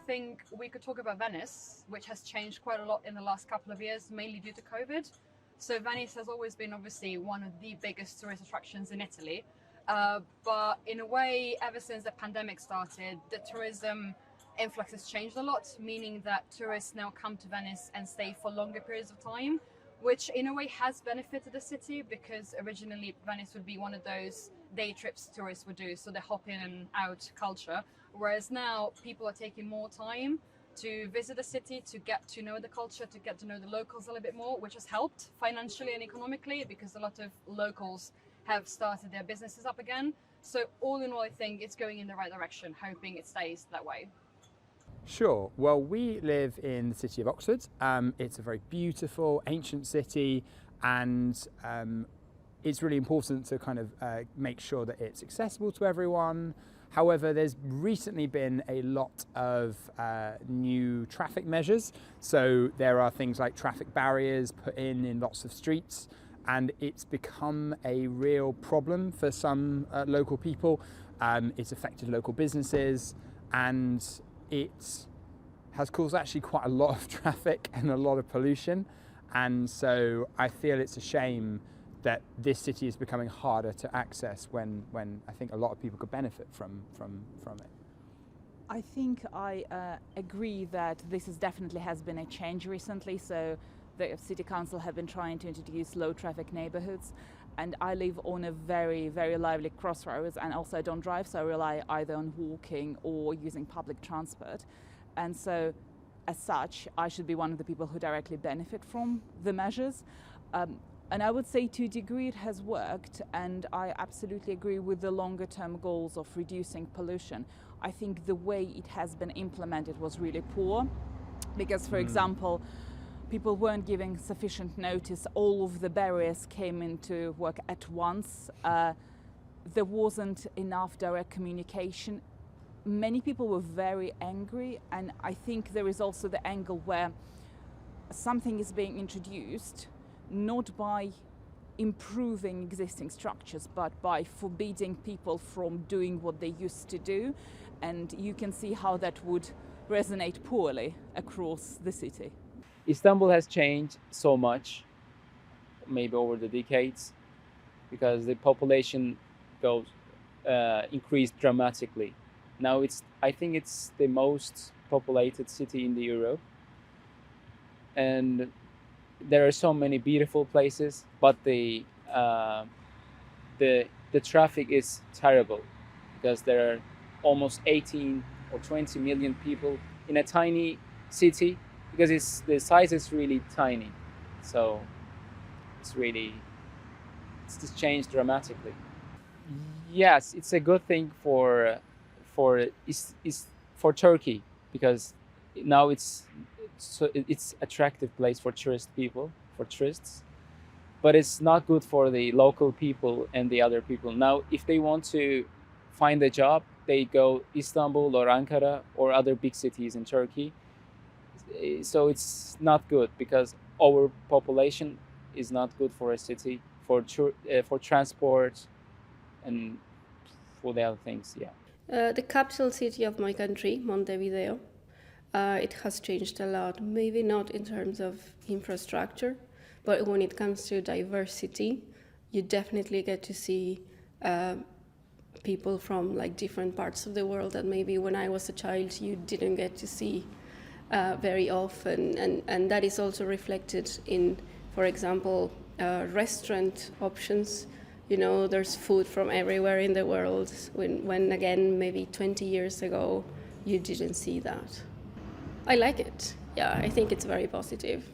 think we could talk about Venice, which has changed quite a lot in the last couple of years, mainly due to COVID. So Venice has always been obviously one of the biggest tourist attractions in Italy. But in a way, ever since the pandemic started, the tourism influx has changed a lot, meaning that tourists now come to Venice and stay for longer periods of time, which in a way has benefited the city because originally Venice would be one of those day trips tourists would do, so the hop in and out culture. Whereas now people are taking more time to visit the city, to get to know the culture, to get to know the locals a little bit more, which has helped financially and economically because a lot of locals have started their businesses up again. So all in all, I think it's going in the right direction, hoping it stays that way. Sure. Well, we live in the city of Oxford. It's a very beautiful, ancient city, and it's really important to kind of make sure that it's accessible to everyone. However, there's recently been a lot of new traffic measures. So there are things like traffic barriers put in lots of streets, and it's become a real problem for some local people. It's affected local businesses, and it has caused actually quite a lot of traffic and a lot of pollution. And so I feel it's a shame that this city is becoming harder to access when I think a lot of people could benefit from it. I think I agree that this is definitely has been a change recently. So the City Council have been trying to introduce low traffic neighborhoods, and I live on a very, very lively crossroads, and also I don't drive, so I rely either on walking or using public transport. And so as such, I should be one of the people who directly benefit from the measures. And I would say to a degree it has worked, and I absolutely agree with the longer term goals of reducing pollution. I think the way it has been implemented was really poor because, for example, people weren't giving sufficient notice. All of the barriers came into work at once. There wasn't enough direct communication. Many people were very angry, and I think there is also the angle where something is being introduced not by improving existing structures, but by forbidding people from doing what they used to do. And you can see how that would resonate poorly across the city. Istanbul has changed so much, maybe over the decades, because the population increased dramatically. Now I think it's the most populated city in the Europe, and there are so many beautiful places, but the traffic is terrible because there are almost 18 or 20 million people in a tiny city, because the size is really tiny. So it's just changed dramatically. Yes, it's a good thing for Turkey, because now it's attractive place for tourists, but it's not good for the local people and the other people. Now, if they want to find a job, they go Istanbul or Ankara or other big cities in Turkey. So it's not good because overpopulation is not good for a city, for transport and for the other things. Yeah. The capital city of my country, Montevideo, it has changed a lot. Maybe not in terms of infrastructure, but when it comes to diversity, you definitely get to see people from like different parts of the world that maybe when I was a child you didn't get to see very often, and that is also reflected in, for example, restaurant options. You know, there's food from everywhere in the world, when again, maybe 20 years ago, you didn't see that. I like it. Yeah, I think it's very positive.